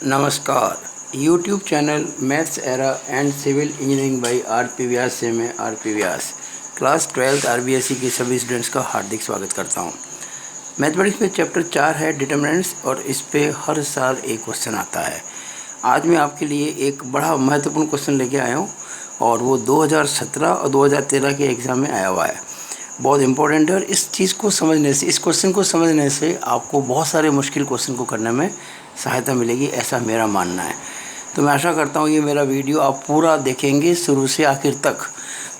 नमस्कार। YouTube channel maths era and civil engineering by RP. Vyas से मैं आर.पी. व्यास class 12th आर.बी.एस.सी के सभी स्टूडेंट्स का हार्दिक स्वागत करता हूं। मैथमेटिक्स में चैप्टर 4 है डिटर्मिनेंट्स और इस पे हर साल एक क्वेश्चन आता है। आज मैं आपके लिए एक बड़ा महत्वपूर्ण क्वेश्चन लेके आया हूँ और वो 2017 और 2013 के एग्ज़ाम में आया हुआ है। बहुत इंपॉर्टेंट है और इस चीज़ को समझने से, इस क्वेश्चन को समझने से आपको बहुत सारे मुश्किल क्वेश्चन को करने में सहायता मिलेगी, ऐसा मेरा मानना है। तो मैं आशा करता हूँ ये मेरा वीडियो आप पूरा देखेंगे शुरू से आखिर तक।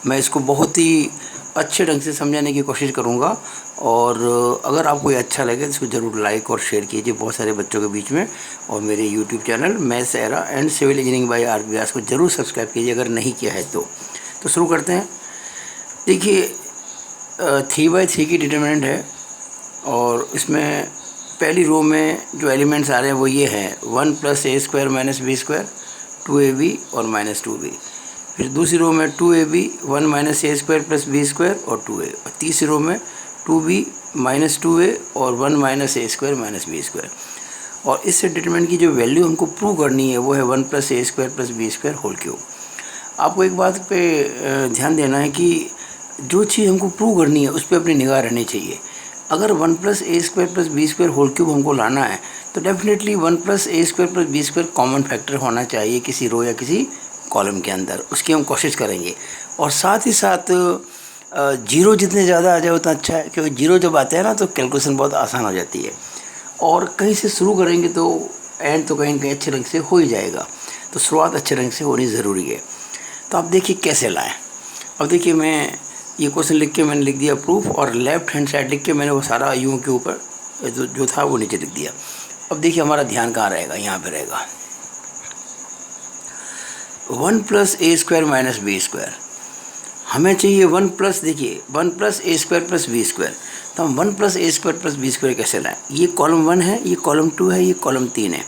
मैं इसको बहुत ही अच्छे ढंग से समझाने की कोशिश करूँगा और अगर आपको ये अच्छा लगे तो इसको ज़रूर लाइक और शेयर कीजिए बहुत सारे बच्चों के बीच में। और मेरे YouTube channel maths era and civil engineering by RP. Vyas को ज़रूर सब्सक्राइब कीजिए अगर नहीं किया है तो शुरू करते हैं। देखिए 3/3 की डिटरमिनेंट है और इसमें पहली रो में जो एलिमेंट्स आ रहे हैं वो ये हैं 1 + a² - b², 2ab और -2b। फिर दूसरी रो में 2ab 1 - a² + b² और 2a। और तीसरी रो में 2b -2a और 1 - a² - b²। और इससे डिटरमिनेंट की जो वैल्यू हमको प्रूव करनी है वो है 1 + a² + b² होल क्यूब। आपको एक बात पे ध्यान देना है कि जो चीज़ हमको प्रूव करनी है उस पर अपनी निगाह रहनी चाहिए। अगर 1 + a² + b² होल क्यूब हमको लाना है तो definitely 1 + a² + b² common factor होना चाहिए किसी रो या किसी कॉलम के अंदर, उसकी हम कोशिश करेंगे। और साथ ही साथ जीरो जितने ज़्यादा आ जाए उतना अच्छा है, क्योंकि जीरो जब आते हैं ना तो कैलकुलेशन बहुत आसान हो जाती है। और कहीं से शुरू करेंगे तो एंड तो कहीं ना कहीं अच्छे ढंग से हो ही जाएगा। तो शुरुआत अच्छे ढंग से होनी ज़रूरी है। तो आप देखिए कैसे लाएँ। अब देखिए मैं ये क्वेश्चन लिख के मैंने लिख दिया प्रूफ, और लेफ्ट हैंड साइड लिख के मैंने वो सारा यूं के ऊपर जो था वो नीचे लिख दिया। अब देखिए हमारा ध्यान कहाँ रहेगा, यहाँ पे रहेगा 1 + a² - b²। हमें चाहिए 1 +, देखिए 1 + a² + b²। तो हम 1 + a² + b² कैसे लाएं। ये कॉलम 1 है, ये कॉलम 2 है, ये कॉलम 3 है।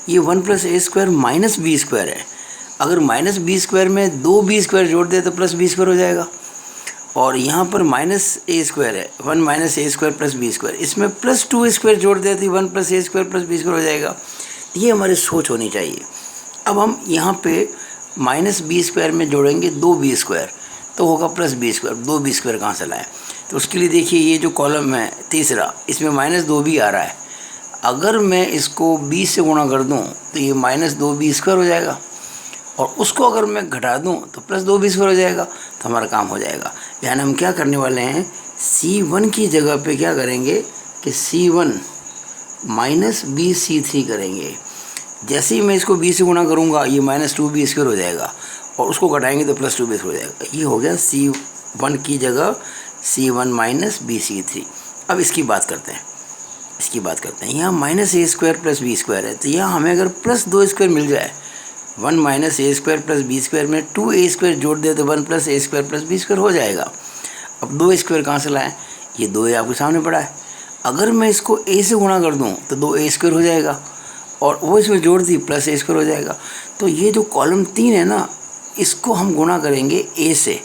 ये 1 + a² - b² है। अगर -b² में 2b² जोड़ दे तो +b² हो जाएगा। और यहाँ पर -a² है, 1 - a² + b²। इसमें +2a² जोड़ दे तो 1 + a² + b² हो जाएगा। ये हमारी सोच होनी चाहिए। अब हम यहाँ पे -b² में जोड़ेंगे 2b² तो होगा +b²। 2b² कहाँ से लाएं। तो उसके लिए देखिए ये जो कॉलम है तीसरा, इसमें -2b आ रहा है। अगर मैं इसको 20 से गुणा कर दूँ तो ये -2b² हो जाएगा, और उसको अगर मैं घटा दूं तो +2b² हो जाएगा। तो हमारा काम हो जाएगा। यानी हम क्या करने वाले हैं, C1 की जगह पे क्या करेंगे कि C1 - bc3 करेंगे। जैसे ही मैं इसको 20 से गुणा करूँगा ये -2b² हो जाएगा, और उसको घटाएंगे तो +2b² हो जाएगा। ये हो गया C1 की जगह C1 - bc3। अब इसकी बात करते हैं, यहाँ -a² + b² है, तो यहाँ हमें अगर +2a² मिल जाए, 1 - a² + b² में 2a² जोड़ दे तो 1 + a² + b² हो जाएगा। अब 2a² कहाँ से लाएं, ये 2a आपके सामने पड़ा है। अगर मैं इसको a से गुणा कर दूं तो 2a² हो जाएगा, और वो इसमें जोड़ दी +a² हो जाएगा। तो ये जो कॉलम 3 है ना, इसको हम गुणा करेंगे a से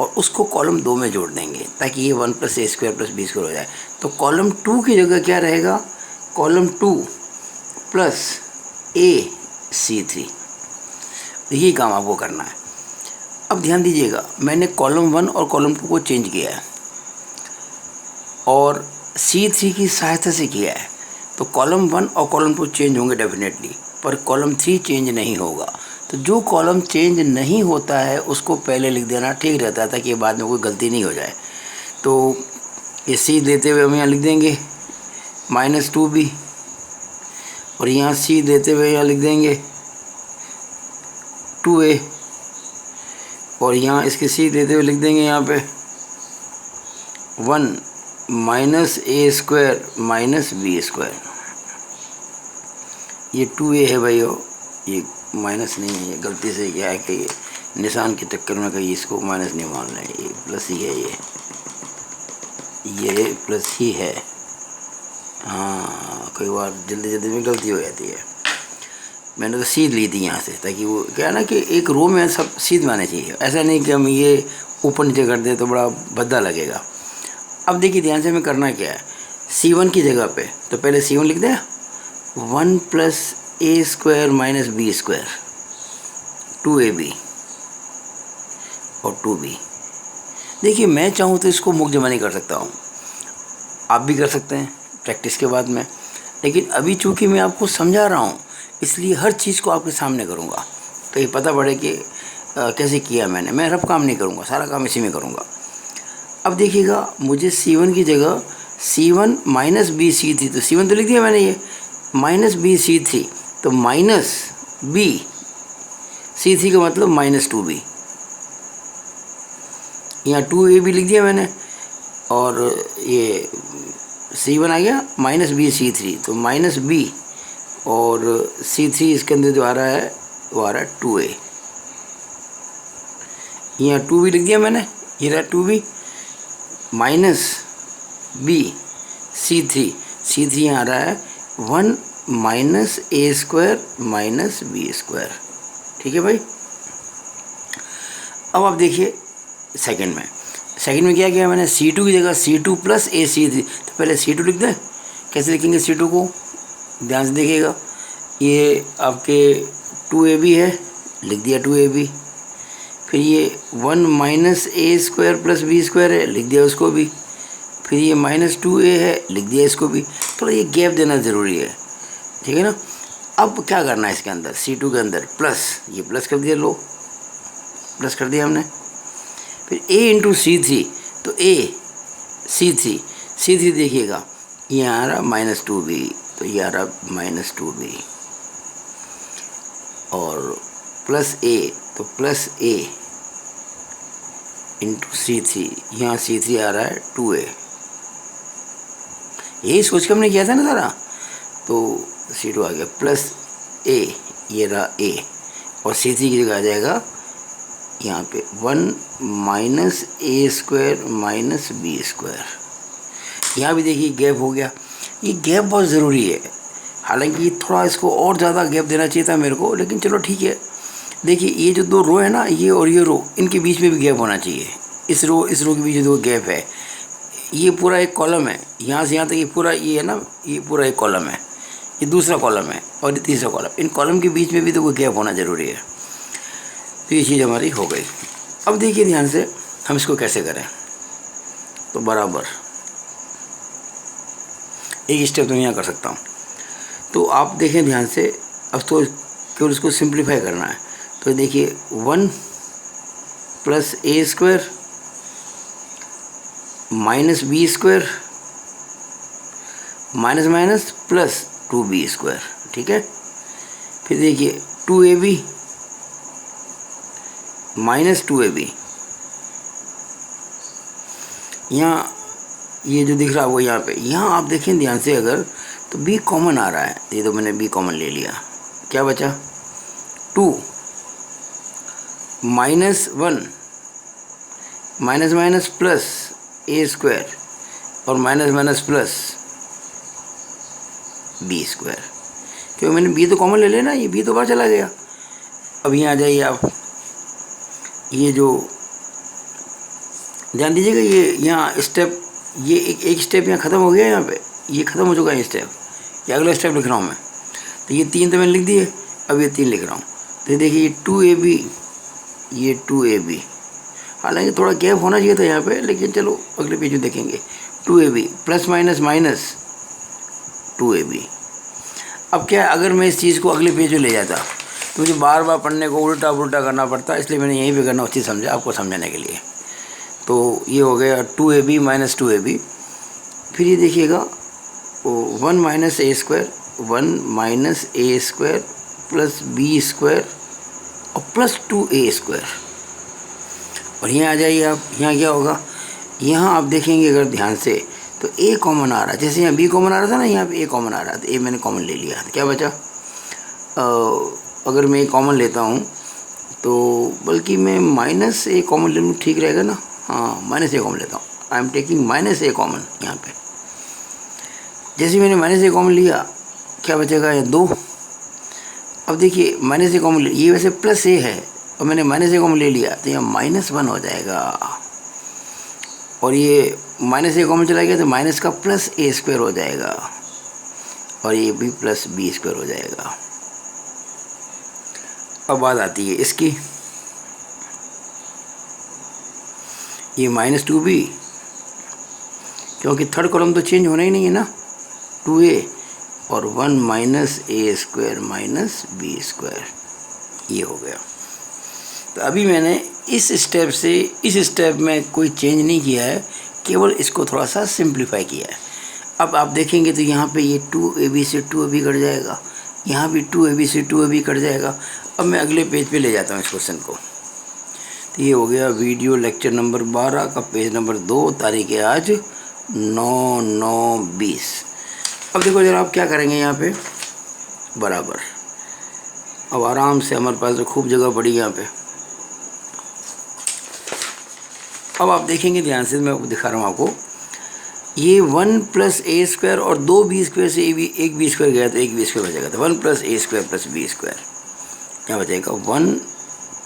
और उसको कॉलम 2 में जोड़ देंगे ताकि ये 1 + a² + b² हो जाए। तो कॉलम 2 की जगह क्या रहेगा, कॉलम 2 + ac3। यही काम आपको करना है। अब ध्यान दीजिएगा, मैंने कॉलम 1 और कॉलम 2 को चेंज किया है और C3 की सहायता से किया है। तो कॉलम 1 और कॉलम 2 चेंज होंगे डेफिनेटली, पर कॉलम 3 चेंज नहीं होगा। तो जो कॉलम चेंज नहीं होता है उसको पहले लिख देना ठीक रहता है, ताकि बाद में कोई गलती नहीं हो जाए। तो ये C देते हुए हम यहाँ लिख देंगे -2b, और यहाँ C देते हुए यहाँ लिख देंगे 2a, और यहाँ इसके C देते हुए लिख देंगे यहाँ पे 1 - a² - b²। ये 2a है भाई, ये माइनस नहीं है, ये गलती से क्या है कि ये निशान के चक्कर में कहीं इसको माइनस नहीं मान रहे, ये प्लस ही है, ये प्लस ही है। हाँ, कई बार जल्दी में गलती हो जाती है। मैंने तो सीध ली थी यहाँ से, ताकि वो क्या है ना कि एक रो में सब सीध में आने चाहिए। ऐसा नहीं कि हम ये ऊपर नीचे कर दे तो बड़ा भद्दा लगेगा। अब देखिए ध्यान से हमें करना क्या है, C1 की जगह पे तो पहले C1 लिख दिया, 1 + a square minus B square, 2ab और 2b। देखिए मैं चाहूँ तो इसको मुक्त जमा नहीं कर सकता हूँ, आप भी कर सकते हैं प्रैक्टिस के बाद में, लेकिन अभी चूँकि मैं आपको समझा रहा हूँ इसलिए हर चीज़ को आपके सामने करूँगा, तो ये पता पड़े कि कैसे किया मैंने। मैं रफ काम नहीं करूँगा, सारा काम इसी में करूँगा। अब देखिएगा मुझे C1 की जगह C1 माइनस बी सी थी, तो C1 तो लिख दिया मैंने, ये माइनस बी सी थी, तो माइनस बी सी थी का मतलब माइनस 2b, यहाँ 2ab लिख दिया मैंने, और ये C1 आ गया माइनस बी सी थ्री, तो माइनस b और C3 इसके अंदर जो आ रहा है वो आ रहा है 2a, यहाँ 2b लिख दिया मैंने, ये रहा 2b माइनस b C3 यहाँ आ रहा है 1 minus A square minus B square. ठीक है भाई। अब आप देखिए सेकंड में क्या किया मैंने, C2 की जगह C2 प्लस ए C3, तो पहले C2 लिख दें। कैसे लिखेंगे C2 को, ध्यान से देखिएगा, ये आपके 2ab है, लिख दिया 2ab, फिर ये 1 minus A square plus B square है, लिख दिया उसको भी, फिर ये माइनस 2a है, लिख दिया इसको भी। थोड़ा ये गैप देना ज़रूरी है, ठीक है ना। अब क्या करना है इसके अंदर, C2 के अंदर प्लस, ये प्लस कर दिया, लो प्लस कर दिया हमने, फिर a इंटू C3, तो a C3 देखिएगा, ये आ रहा माइनस 2b, तो ये आ रहा माइनस 2b, और प्लस a, तो प्लस a इंटू C3, यहाँ C3 आ रहा है 2a, यही सोच के हमने किया था ना सारा, तो C2 आ गया प्लस a, ये रहा a, और C3 की जगह आ जाएगा यहाँ पे 1 minus A square minus B square. यहाँ भी देखिए गैप हो गया, ये गैप बहुत ज़रूरी है, हालांकि थोड़ा इसको और ज़्यादा गैप देना चाहिए था मेरे को, लेकिन चलो ठीक है। देखिए ये जो दो रो है ना, ये और ये रो, इनके बीच में भी गैप होना चाहिए, इस रो के बीच में जो गैप है, ये पूरा एक कॉलम है, यहाँ से यहाँ तक ये पूरा, ये है ना, ये पूरा एक कॉलम है, ये दूसरा कॉलम है और ये तीसरा कॉलम, इन कॉलम के बीच में भी तो कोई गैप होना ज़रूरी है। तो ये चीज़ हमारी हो गई। अब देखिए ध्यान से हम इसको कैसे करें, तो बराबर एक स्टेप तो यहाँ कर सकता हूँ, तो आप देखें ध्यान से। अब तो केवल इसको सिंप्लीफाई करना है, तो देखिए 1 प्लस ए square minus B square minus minus plus 2b square, ठीक है। फिर देखिए 2ab माइनस 2ab, यहाँ ये जो दिख रहा है वो यहाँ पे, यहाँ आप देखें ध्यान से अगर, तो b कॉमन आ रहा है, ये तो मैंने b कॉमन ले लिया, क्या बचा 2 माइनस 1 माइनस माइनस प्लस ए स्क्वायर और minus minus plus B square, क्योंकि मैंने b तो कॉमन ले लिया ना, ये b तो बाहर चला गया। अब यहाँ आ जाइए आप, ये जो ध्यान दीजिएगा, ये यहाँ स्टेप, ये एक स्टेप यहाँ ख़त्म हो गया, यहाँ पे ये ख़त्म हो चुका है स्टेप, ये अगला स्टेप लिख रहा हूँ मैं, तो ये 3 तो मैंने लिख दिए, अब ये 3 लिख रहा हूँ। तो देखिए ये 2ab, ये 2ab, हालांकि थोड़ा गैप होना चाहिए था यहाँ पे, लेकिन चलो अगले पेज में देखेंगे। 2ab plus minus minus 2ab। अब क्या है, अगर मैं इस चीज़ को अगले पेज में ले जाता तो मुझे बार बार पढ़ने को उल्टा पुल्टा करना पड़ता, इसलिए मैंने यहीं पे करना उचित समझा आपको समझाने के लिए। तो ये हो गया 2ab माइनस 2ab। फिर ये देखिएगा 1 minus A square, 1 minus A square plus B square और प्लस 2a स्क्वायर। और यहाँ आ जाइए आप, यहाँ क्या होगा, यहाँ आप देखेंगे अगर ध्यान से, तो a कॉमन आ रहा है, जैसे यहाँ b कॉमन आ रहा था ना, यहाँ पे a कॉमन आ रहा था, a मैंने कॉमन ले लिया, तो क्या बचा, अगर मैं a कॉमन लेता हूँ तो बल्कि मैं माइनस a कॉमन ले लूँ, ठीक रहेगा ना, हाँ माइनस a कॉमन लेता हूँ, I am taking minus a common. यहाँ पे जैसे मैंने माइनस a कॉमन लिया, क्या बचेगा, ये 2। अब देखिए माइनस a कॉमन, ये वैसे प्लस a है और मैंने माइनस a कॉमन ले लिया, तो यहाँ -1 हो जाएगा, और ये माइनस a कॉमन चला गया तो माइनस का प्लस a स्क्वायर हो जाएगा, और ये भी प्लस b स्क्वायर हो जाएगा। अब बात आती है इसकी, ये -2b, क्योंकि थर्ड कॉलम तो चेंज होना ही नहीं है ना, 2a और 1 minus A square minus B square, ये हो गया। तो अभी मैंने इस स्टेप से इस स्टेप में कोई चेंज नहीं किया है, केवल इसको थोड़ा सा सिंप्लीफाई किया है। अब आप देखेंगे तो यहाँ पे ये 2ab से 2ab कट जाएगा, यहाँ भी 2ab से 2ab कट जाएगा। अब मैं अगले पेज पे ले जाता हूँ इस क्वेश्चन को। तो ये हो गया वीडियो लेक्चर नंबर 12 का पेज नंबर 2, तारीख है आज 9/9/20। अब देखो जरा आप क्या करेंगे यहाँ पे, बराबर। अब आराम से, हमारे पास तो खूब जगह पड़ी यहाँ पे। अब आप देखेंगे ध्यान से, मैं दिखा रहा हूँ आपको, ये 1 प्लस ए स्क्वायर और 2b स्क्वायर से एक बी स्क्वायर गया तो एक बी स्क्वायर बचेगा। तो 1 प्लस ए स्क्वायर प्लस बी स्क्वायर क्या बचेगा, 1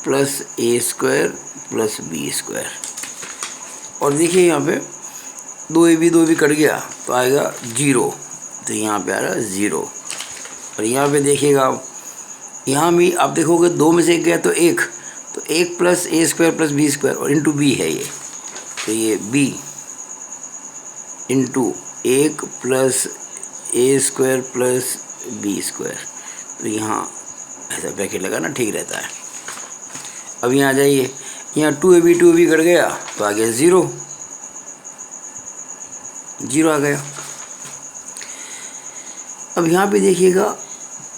प्लस ए स्क्वायर प्लस बी स्क्वायर। और देखिए यहाँ पे 2ab कट गया तो आएगा 0, तो यहाँ पे आ रहा है 0। और यहाँ पे देखिएगा, यहाँ भी आप देखोगे 2 में से 1 गया तो 1, तो 1 प्लस ए स्क्वायर प्लस बी स्क्वायर और इंटू बी है ये, तो ये b इंटू 1 प्लस ए स्क्वायर प्लस बी स्क्वायर। तो यहाँ ऐसा ब्रैकेट लगाना ठीक रहता है। अब यहाँ आ जाइए, यहाँ 2ab कट गया तो आ गया 0 आ गया। अब यहाँ पे देखिएगा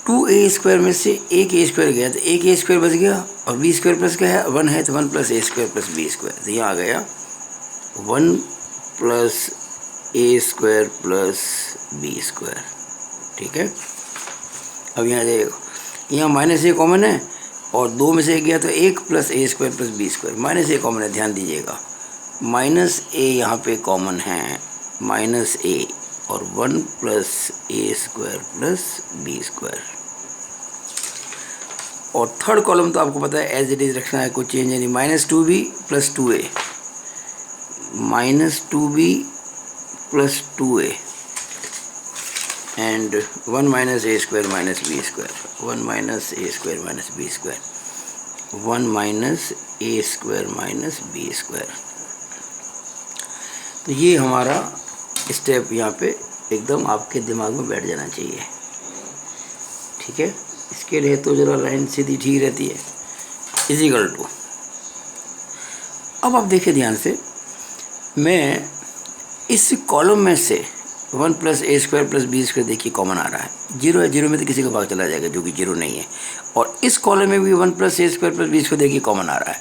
2a स्क्वायर में से एक ए स्क्वायर गया तो एक ए स्क्वायर बच गया, और बी स्क्वायर प्लस क्या है 1 है, तो 1 प्लस ए स्क्वायर प्लस बी स्क्वायर। तो यहाँ आ गया 1 प्लस ए स्क्वायर प्लस बी स्क्वायर, ठीक है। अब यहाँ जाइएगा, यहाँ माइनस ए कॉमन है और 2 में से 1 गया तो 1 plus A square plus B square, minus a common है, ध्यान दीजिएगा माइनस ए यहाँ पे कॉमन है, माइनस ए और 1 प्लस ए स्क्वायर प्लस बी स्क्वायर। और थर्ड कॉलम तो आपको पता है एज इट इज रखना है, कोई चेंज नहीं। -2b plus 2a, -2b plus 2a and 1 minus A square minus B square, 1 minus A square minus B square, 1 minus A square minus B square. तो ये हमारा स्टेप यहाँ पे एकदम आपके दिमाग में बैठ जाना चाहिए, ठीक है। इसके लिए तो ज़रा लाइन सीधी ठीक रहती है, इजिकल टू। अब आप देखिए ध्यान से, मैं इस कॉलम में से 1 प्लस ए स्क्वायर प्लस बी स्क्वायर देखिए कॉमन आ रहा है, 0 है, 0 में तो किसी का भाग चला जाएगा जो कि 0 नहीं है। और इस कॉलम में भी 1 प्लस ए स्क्वायर प्लस बी स्क्वायर देखिए कॉमन आ रहा है।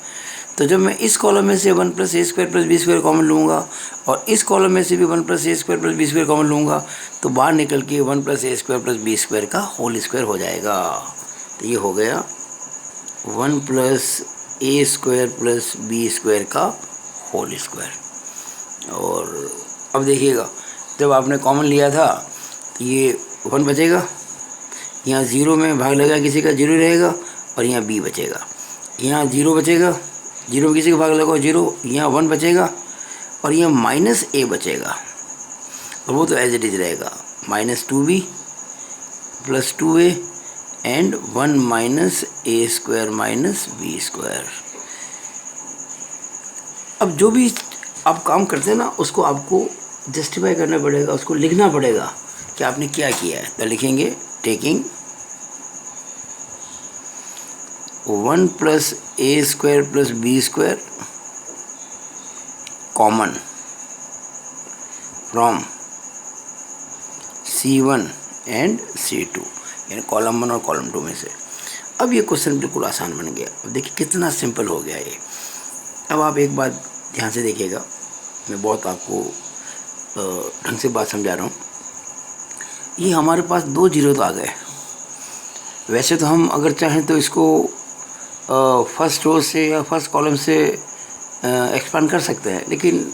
तो जब मैं इस कॉलम में से 1 प्लस ए square plus B square common लूँगा और इस कॉलम में से भी 1 प्लस ए square plus B square common लूँगा, तो बाहर निकल के 1 प्लस ए स्क्वायर प्लस बी स्क्वायर का होल स्क्वायर हो जाएगा। तो ये हो गया 1 प्लस ए स्क्वायर प्लस बी स्क्वायर का होल स्क्वायर। और अब देखिएगा, जब आपने कॉमन लिया था तो ये 1 बचेगा, यहाँ 0 में भाग लगा किसी का 0 रहेगा, और यहाँ b बचेगा, यहाँ 0 बचेगा, 0 में किसी का भाग लगा 0, यहाँ 1 बचेगा, और यहाँ माइनस a बचेगा, और वो तो एज इट इज रहेगा -2b plus 2a and 1 minus A square minus B square. अब जो भी आप काम करते हैं ना, उसको आपको जस्टिफाई करना पड़ेगा, उसको लिखना पड़ेगा कि आपने क्या किया है। तो लिखेंगे taking 1 plus A square plus B square common from C1 and C2, यानी कॉलम 1 और कॉलम 2 में से। अब ये क्वेश्चन बिल्कुल आसान बन गया। अब देखिए कितना सिंपल हो गया ये। अब आप एक बात ध्यान से देखिएगा, मैं बहुत आपको ढंग से बात समझा रहा हूँ। ये हमारे पास 2 जीरो तो आ गए। वैसे तो हम अगर चाहें तो इसको फर्स्ट रो से या फर्स्ट कॉलम से एक्सपांड कर सकते हैं, लेकिन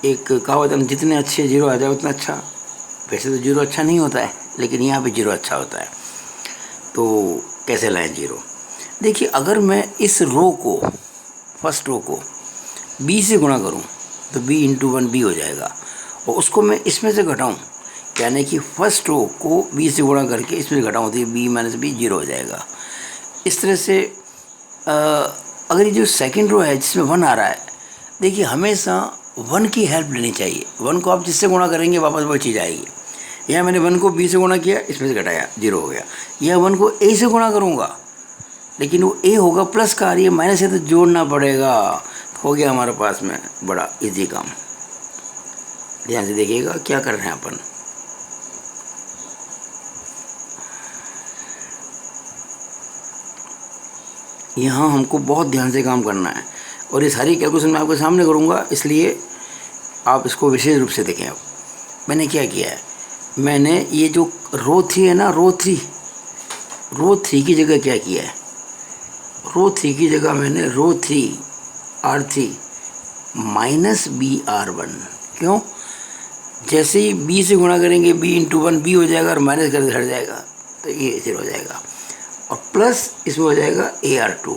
एक कहावत है, जितने अच्छे जीरो आ जाए उतना अच्छा। वैसे तो जीरो अच्छा नहीं होता है, लेकिन यहाँ पे जीरो अच्छा होता है। तो कैसे लाएं जीरो? देखिए, अगर मैं इस रो को, फर्स्ट रो को b से गुणा करूँ तो b इंटू 1 b हो जाएगा, और उसको मैं इसमें से घटाऊँ, यानी कि फर्स्ट रो को b से गुणा करके इसमें से घटाऊँ तो b माइनस b जीरो हो जाएगा। इस तरह से अगर ये जो सेकंड रो है जिसमें 1 आ रहा है, देखिए हमेशा 1 की हेल्प लेनी चाहिए। 1 को आप जिससे गुणा करेंगे वापस वो चीज़ आएगी। यहाँ मैंने 1 को b से गुणा किया, इसमें से घटाया, 0 हो गया। यह 1 को a से गुणा करूँगा, लेकिन वो a होगा प्लस का, आ रही है माइनस है तो जोड़ना पड़ेगा। हो गया हमारे पास में बड़ा इजी काम। ध्यान से देखिएगा क्या कर रहे हैं अपन। यहाँ हमको बहुत ध्यान से काम करना है और ये सारी कैलकुलेशन मैं आपके सामने करूँगा, इसलिए आप इसको विशेष रूप से देखें। अब मैंने क्या किया है, मैंने ये जो रो 3 है ना, रो 3 की जगह क्या किया है, रो 3 की जगह मैंने रो 3 R3 माइनस बी R1। क्यों? जैसे ही b से गुणा करेंगे b इंटू 1 b हो जाएगा और माइनस करके हट जाएगा तो ये 0 हो जाएगा, और प्लस इसमें हो जाएगा AR2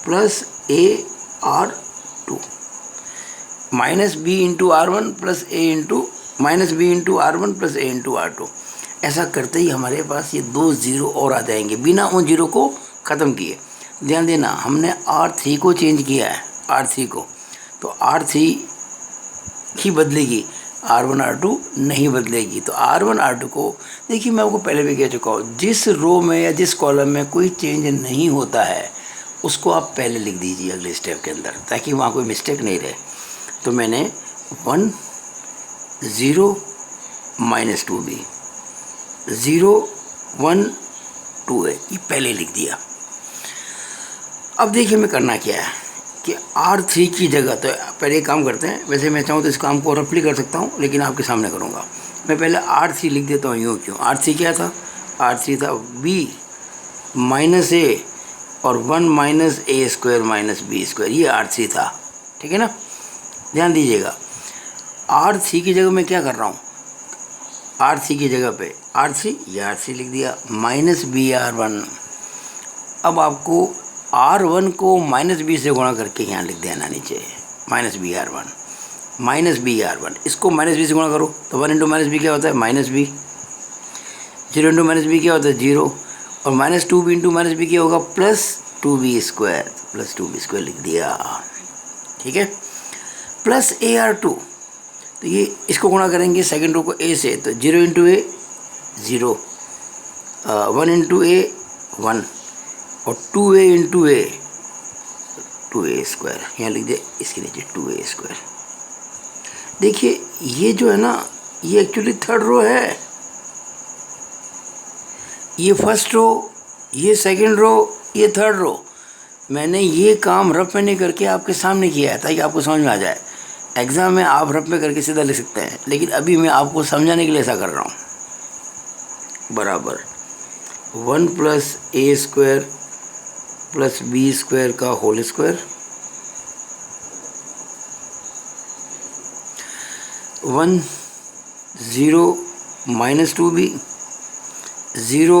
plus AR2 minus b into R1 plus a into minus b into R1 plus a into R2। ऐसा करते ही हमारे पास ये 2 0 और आ जाएंगे बिना उन 0 को ख़त्म किए। ध्यान देना, हमने R3 को चेंज किया है, R3 को, तो R3 ही बदलेगी, R1 R2 नहीं बदलेगी। तो R1 R2 को देखिए, मैं आपको पहले भी कह चुका हूँ, जिस रो में या जिस कॉलम में कोई चेंज नहीं होता है उसको आप पहले लिख दीजिए अगले स्टेप के अंदर, ताकि वहाँ कोई मिस्टेक नहीं रहे। तो मैंने 1 0 माइनस 2b 0 1 2 है, ये पहले लिख दिया। अब देखिए मैं करना क्या है कि R3 की जगह, तो पहले एक काम करते हैं, वैसे मैं चाहूँ तो इस काम को रफली कर सकता हूँ, लेकिन आपके सामने करूँगा। मैं पहले R3 लिख देता हूँ। यूँ क्यों? R3 क्या था? R3 था b माइनस a और 1 minus a square minus b square, ये R3 था। ठीक है ना? ध्यान दीजिएगा, R3 की जगह मैं क्या कर रहा हूँ, R3 की जगह पे R3, ये R3 लिख दिया, माइनस बी R1। अब आपको R1 को माइनस बी से गुणा करके यहाँ लिख देना नीचे, माइनस बी R1, इसको माइनस बी से गुणा करो तो 1 इंटू माइनस बी क्या होता है, minus B. 0 into minus B क्या होता है, 0, और minus 2b into minus B क्या होगा, plus 2b square, plus 2b square लिख दिया। ठीक है, प्लस AR2, तो ये इसको गुणा करेंगे सेकेंड रो को a से, तो 0 इंटू a 0, 1 इंटू a 1, और 2a into a 2a square, यहाँ लिख दिया, इसके नीचे 2a स्क्वायर। देखिए ये जो है ना, ये एक्चुअली थर्ड रो है, ये फर्स्ट रो, ये सेकंड रो, ये थर्ड रो। मैंने ये काम रफ में नहीं करके आपके सामने किया है ताकि आपको समझ में आ जाए। एग्ज़ाम में आप रफ में करके सीधा लिख सकते हैं, लेकिन अभी मैं आपको समझाने के लिए ऐसा कर रहा हूँ। बराबर 1 plus a square plus b square का whole square, 1 0 minus 2b 0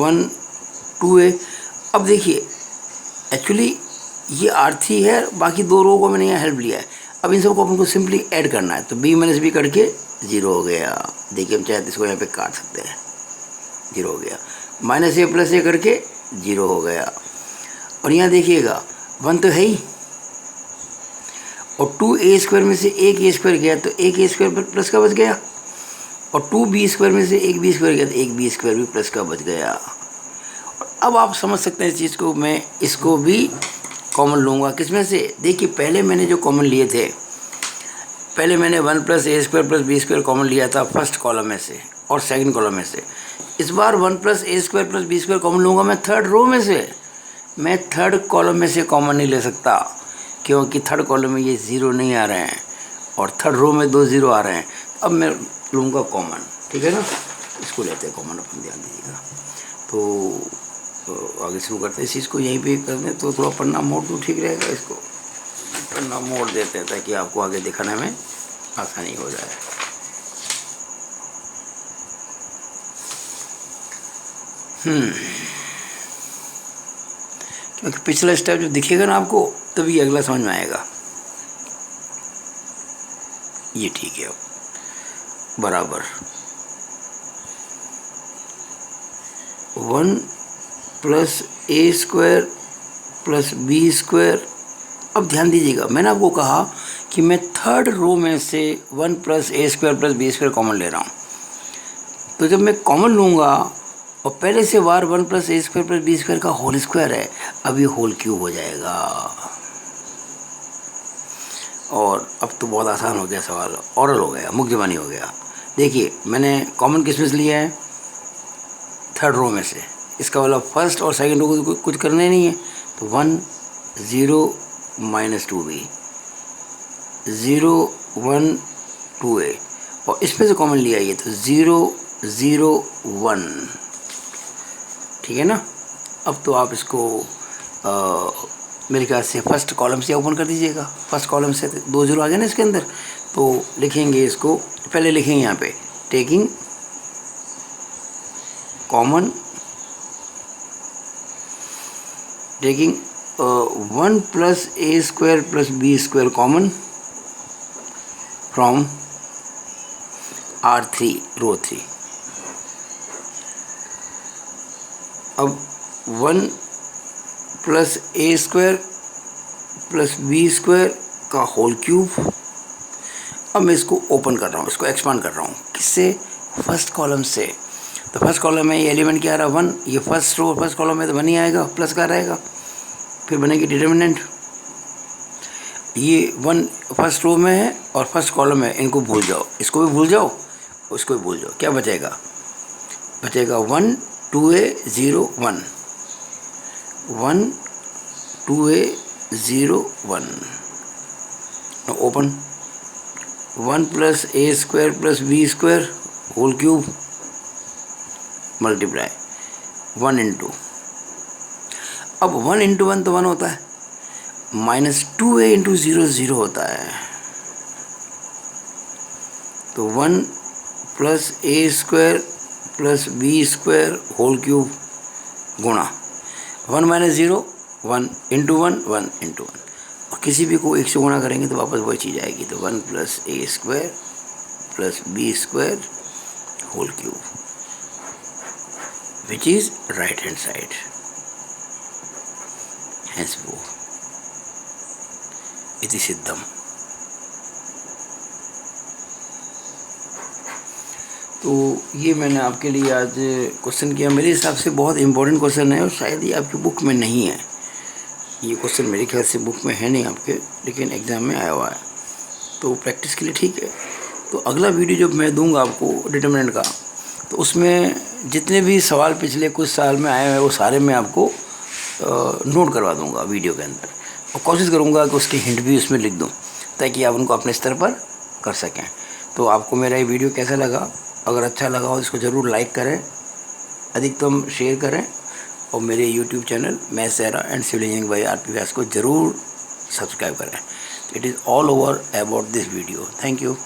1 2a। अब देखिए एक्चुअली ये R3 है, बाकी दो रो को मैंने यहाँ हेल्प लिया है। अब इन सबको अपन को सिंपली ऐड करना है, तो b माइनस बी कट के 0 हो गया। देखिए हम चाहे तो इसको यहाँ पे काट सकते हैं, 0 हो गया। माइनस a प्लस a करके 0 हो गया। और यहाँ देखिएगा 1 तो है ही, और 2a स्क्वायर में से एक a स्क्वायर गया तो एक a स्क्वायर प्लस का बच गया, और 2b स्क्वायर में से एक b स्क्वायर गया तो एक b स्क्वायर भी प्लस का बच गया। अब आप समझ सकते हैं इस चीज़ को। मैं इसको भी कॉमन लूँगा, किसमें से? देखिए पहले मैंने जो कॉमन लिए थे, पहले मैंने 1 plus a square plus b square common लिया था फर्स्ट कॉलम में से और सेकंड कॉलम में से। इस बार 1 plus a square plus b square common लूँगा मैं थर्ड रो में से। मैं थर्ड कॉलम में से कॉमन नहीं ले सकता, क्योंकि थर्ड कॉलम में ये 0 नहीं आ रहे हैं और थर्ड रो में 2 0 आ रहे हैं। अब मैं लूँगा कॉमन, ठीक है ना? इसको लेते हैं कॉमन, अपन ध्यान दीजिएगा। तो आगे शुरू करते हैं इस चीज़ को, यहीं पे कर दें तो थोड़ा पन्ना मोड़ तो ठीक रहेगा। इसको पन्ना मोड़ देते हैं ताकि आपको आगे दिखाने में आसानी हो जाए। क्योंकि पिछला स्टेप जो दिखेगा ना आपको, तभी अगला समझ में आएगा। ये ठीक है। बराबर 1 प्लस ए स्क्वायर प्लस बी स्क्वायर। अब ध्यान दीजिएगा, मैंने आपको कहा कि मैं थर्ड रो में से 1 प्लस ए square plus B square common ले रहा हूँ। तो जब मैं कॉमन लूँगा और पहले से बार 1 प्लस ए स्क्वायर प्लस बी स्क्वायर का होल स्क्वायर है, अब ये होल क्यूब हो जाएगा। और अब तो बहुत आसान हो गया सवाल, ऑरल हो गया, मुख्य ज़बानी हो गया। देखिए मैंने कॉमन किस में से लिया है, थर्ड रो में से। इसका मतलब फर्स्ट और सेकंड रो को कुछ करना ही नहीं है। तो 1 0 माइनस 2b 0 1 2a, और इसमें से कॉमन लिया ये तो 0 0 1। ठीक है ना। अब तो आप इसको मेरे ख्याल से फर्स्ट कॉलम से ओपन कर दीजिएगा। फर्स्ट कॉलम से 2 0 आ गए ना इसके अंदर, तो लिखेंगे इसको, पहले लिखेंगे यहाँ पे taking common, taking 1 plus A square plus B square common from R3 row 3। अब 1 प्लस ए स्क्वायर प्लस बी स्क्वायर का होल क्यूब। अब मैं इसको ओपन कर रहा हूँ, इसको एक्सपांड कर रहा हूँ, किससे, फर्स्ट कॉलम से। तो फर्स्ट कॉलम में ये एलिमेंट क्या आ रहा है 1, ये फर्स्ट रो फर्स्ट कॉलम में तो 1 ही आएगा, प्लस का रहेगा, फिर बनेगी डिटर्मिनेंट। ये 1 फर्स्ट रो में है और फर्स्ट कॉलम है, इनको भूल जाओ, इसको भी भूल जाओ, उसको भी भूल जाओ। क्या बचेगा, बचेगा 1 2a 0 1 1 2a 0 1। ओपन 1 प्लस ए square plus B square whole cube multiply 1 into, अब 1 इंटू 1 तो 1 होता है, माइनस 2a इंटू 0 0 होता है। तो 1 प्लस ए square plus B square whole cube गुणा 1 माइनस 0 1 इंटू 1 1 इंटू 1, और किसी भी को 1 से गुणा करेंगे तो वापस वही चीज़ आएगी। तो 1 plus A square plus B square whole cube, which is right hand side, henceforth इति सिद्धम। तो ये मैंने आपके लिए आज क्वेश्चन किया, मेरे हिसाब से बहुत इम्पोर्टेंट क्वेश्चन है और शायद ये आपकी बुक में नहीं है। ये क्वेश्चन मेरे ख्याल से बुक में है नहीं आपके, लेकिन एग्ज़ाम में आया हुआ है, तो प्रैक्टिस के लिए ठीक है। तो अगला वीडियो जब मैं दूंगा आपको डिटर्मिनेंट का, तो उसमें जितने भी सवाल पिछले कुछ साल में आए हैं वो सारे मैं आपको नोट करवा दूंगा वीडियो के अंदर, और कोशिश करूंगा कि उसकी हिंट भी उसमें लिख दूं ताकि आप उनको अपने स्तर पर कर सकें। तो आपको मेरा ये वीडियो कैसा लगा, अगर अच्छा लगा हो इसको ज़रूर लाइक करें, अधिकतम शेयर करें, और मेरे YouTube channel maths era and civil engineering by RP. Vyas को ज़रूर सब्सक्राइब करें। It is all over about this video. Thank you.